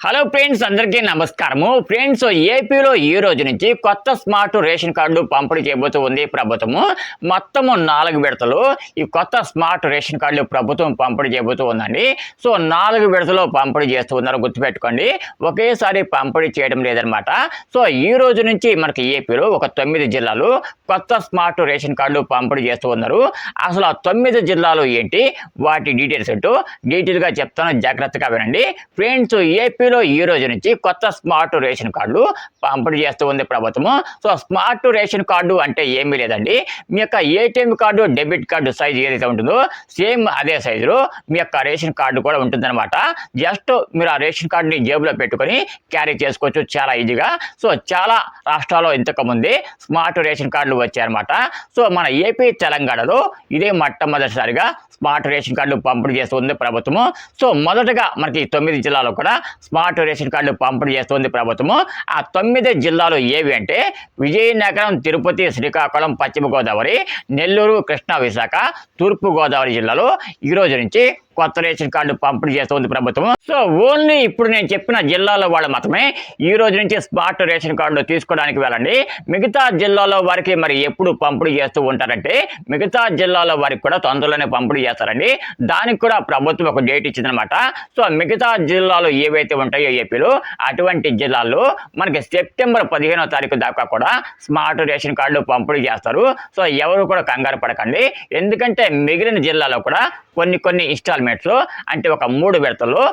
Hello friends, అందరికీ నమస్కారము. Friends, ఏపీలో ఈ రోజు నుంచి కొత్త స్మార్ట్ రేషన్ కార్డు పంపిణీ చేయబోతూ ఉంది ప్రభుత్వము. మొత్తము 4 విడతలు ఈ కొత్త స్మార్ట్ రేషన్ కార్డులు ప్రభుత్వం పంపిణీ చేయబోతూ ఉందండి. సో 4 విడతలు పంపిణీ చేస్తూ ఉన్నారు, గుర్తుపెట్టుకోండి. ఒకేసారి పంపిణీ చేయడం లేదనమాట. సో ఈ రోజు నుంచి మనకి ఏపీలో ఒక 9 జిల్లాలు కొత్త స్మార్ట్ రేషన్ కార్డులు పంపిణీ చేస్తూ ఉన్నారు. అసలు ఆ 9 జిల్లాలు ఏంటి, వాటి డీటెయిల్స్ ఏంటో డీటెయిల్గా చెప్తాను, జాగ్రత్తగా వినండి. ఫ్రెండ్స్, ఏపీలో ఈ రోజు నుంచి కొత్త స్మార్ట్ రేషన్ కార్డులు పంపిణీ చేస్తూ ఉంది ప్రభుత్వము. సో స్మార్ట్ రేషన్ కార్డు అంటే ఏమీ లేదండి, మీ యొక్క ATM card, debit card size ఏదైతే ఉంటుందో సేమ్ అదే సైజులో మీ యొక్క రేషన్ కార్డు కూడా ఉంటుందన్నమాట. జస్ట్ మీరు ఆ రేషన్ కార్డుని జేబులో పెట్టుకొని క్యారీ చేసుకోవచ్చు చాలా ఈజీగా. సో చాలా రాష్ట్రాల్లో ఇంతకుముందే స్మార్ట్ రేషన్ కార్డులు వచ్చాయన్నమాట. సో మన ఏపీ తెలంగాణలో ఇదే మొట్టమొదటిసారిగా స్మార్ట్ రేషన్ కార్డులు పంపిణీ చేస్తుంది ప్రభుత్వము. సో మొదటగా మనకి 9 జిల్లాలో కూడా స్మార్ట్ రేషన్ కార్డులు పంపిణీ చేస్తుంది ప్రభుత్వము. ఆ 9 జిల్లాలు ఏవి అంటే విజయనగరం, తిరుపతి, శ్రీకాకుళం, పశ్చిమ గోదావరి, నెల్లూరు, కృష్ణా, విశాఖ, తూర్పు గోదావరి జిల్లాలో ఈ రోజు నుంచి కొత్త రేషన్ కార్డు పంపిణీ చేస్తుంది ప్రభుత్వం. సో ఓన్లీ ఇప్పుడు నేను చెప్పిన జిల్లాలో వాళ్ళు మాత్రమే ఈ రోజు నుంచి స్మార్ట్ రేషన్ కార్డు తీసుకోవడానికి వెళ్ళండి. మిగతా జిల్లాలో వారికి మరి ఎప్పుడు పంపిణీ చేస్తూ ఉంటారంటే మిగతా జిల్లాలో వారికి కూడా తొందరలోనే పంపిణీ చేస్తారండి. దానికి కూడా ప్రభుత్వం ఒక డేట్ ఇచ్చిందనమాట. సో మిగతా జిల్లాలు ఏవైతే ఉంటాయో ఏపీలో అటువంటి జిల్లాల్లో మనకి సెప్టెంబర్ 15వ తారీఖు దాకా కూడా స్మార్ట్ రేషన్ కార్డులు పంపిణీ చేస్తారు. సో ఎవరు కూడా కంగారు పడకండి, ఎందుకంటే మిగిలిన జిల్లాలో కూడా కొన్ని ఇన్స్టాల్మెంట్స్ అంటే ఒక 3 విడతల్లో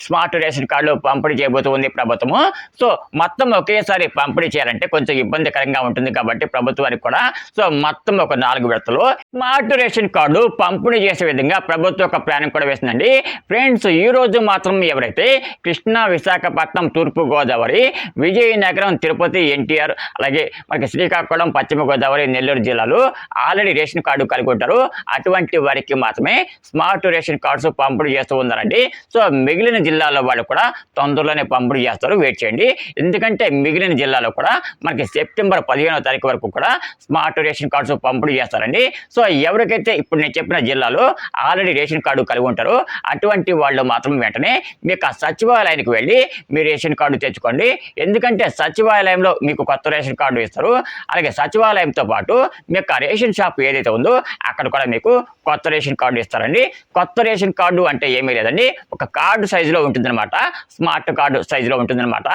స్మార్ట్ రేషన్ కార్డులు పంపిణీ చేయబోతుంది ప్రభుత్వము. సో మొత్తం ఒకేసారి పంపిణీ చేయాలంటే కొంచెం ఇబ్బందికరంగా ఉంటుంది కాబట్టి ప్రభుత్వానికి కూడా సో మొత్తం ఒక 4 విడతలు స్మార్ట్ రేషన్ కార్డు పంపిణీ చేసే విధంగా ప్రభుత్వం ఒక ప్లాన్ కూడా వేసిందండి. ఫ్రెండ్స్, ఈ రోజు మాత్రం ఎవరైతే కృష్ణా, విశాఖపట్నం, తూర్పు గోదావరి, విజయనగరం, తిరుపతి, ఎన్టీఆర్, అలాగే మనకి శ్రీకాకుళం, పశ్చిమ గోదావరి, నెల్లూరు జిల్లాలు ఆల్రెడీ రేషన్ కార్డు కలిగి ఉంటారు, అటువంటి వారికి మాత్రమే స్మార్ట్ రేషన్ కార్డ్స్ పంపిణీ చేస్తూ ఉన్నారండి. సో మిగిలిన జిల్లాలో వాళ్ళు కూడా తొందరలోనే పంపిణీ చేస్తారు, వెయిట్ చేయండి. ఎందుకంటే మిగిలిన జిల్లాలో కూడా మనకి సెప్టెంబర్ 15వ తారీఖు వరకు కూడా స్మార్ట్ రేషన్ కార్డ్స్ పంపిణీ చేస్తారండి. సో ఎవరికైతే ఇప్పుడు నేను చెప్పిన జిల్లాలో ఆల్రెడీ రేషన్ కార్డు కలిగి ఉంటారో అటువంటి వాళ్ళు మాత్రం వెంటనే మీకు సచివాలయానికి వెళ్ళి మీ రేషన్ కార్డు తెచ్చుకోండి. ఎందుకంటే సచివాలయంలో మీకు కొత్త రేషన్ కార్డు ఇస్తారు, అలాగే సచివాలయంతో పాటు మీ యొక్క రేషన్ షాప్ ఏదైతే ఉందో అక్కడ కూడా మీకు కొత్త రేషన్ కార్డు ఇస్తారండి. కొత్త రేషన్ కార్డు అంటే ఏమీ లేదండి, ఒక కార్డు సైజులో ఉంటుందన్నమాట, స్మార్ట్ కార్డు సైజులో ఉంటుందన్నమాట.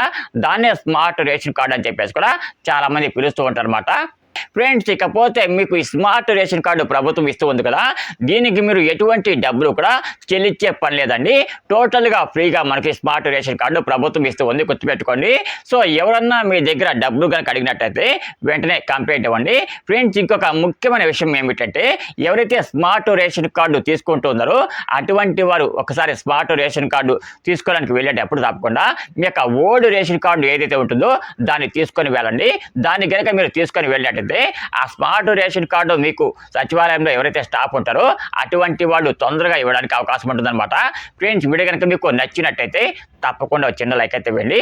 దాన్నే స్మార్ట్ రేషన్ కార్డు అని చెప్పేసి కూడా చాలా మంది పిలుస్తూ ఉంటారు అన్నమాట. ఫ్రెండ్స్, ఇకపోతే మీకు ఈ స్మార్ట్ రేషన్ కార్డు ప్రభుత్వం ఇస్తూ ఉంది కదా, దీనికి మీరు ఎటువంటి డబ్బులు కూడా చెల్లించే పని లేదండి. టోటల్గా ఫ్రీగా మనకి స్మార్ట్ రేషన్ కార్డు ప్రభుత్వం ఇస్తూ ఉంది, గుర్తుపెట్టుకోండి. సో ఎవరన్నా మీ దగ్గర డబ్బులు కనుక అడిగినట్టయితే వెంటనే కంప్లైంట్ ఇవ్వండి. ఫ్రెండ్స్, ఇంకొక ముఖ్యమైన విషయం ఏమిటంటే ఎవరైతే స్మార్ట్ రేషన్ కార్డు తీసుకుంటున్నారో అటువంటి వారు ఒకసారి స్మార్ట్ రేషన్ కార్డు తీసుకోవడానికి వెళ్ళేటప్పుడు తప్పకుండా మీ యొక్క ఓల్డ్ రేషన్ కార్డు ఏదైతే ఉంటుందో దాన్ని తీసుకొని వెళ్ళండి. దాన్ని కనుక మీరు తీసుకొని వెళ్ళేటైతే ఆ స్మార్ట్ రేషన్ కార్డు మీకు సచివాలయంలో ఎవరైతే స్టాఫ్ ఉంటారో అటువంటి వాళ్ళు తొందరగా ఇవ్వడానికి అవకాశం ఉంటుందన్నమాట. ఫ్రెండ్స్, వీడియో కనుక మీకు నచ్చినట్టయితే తప్పకుండా చిన్న లైక్ అయితే వెళ్ళి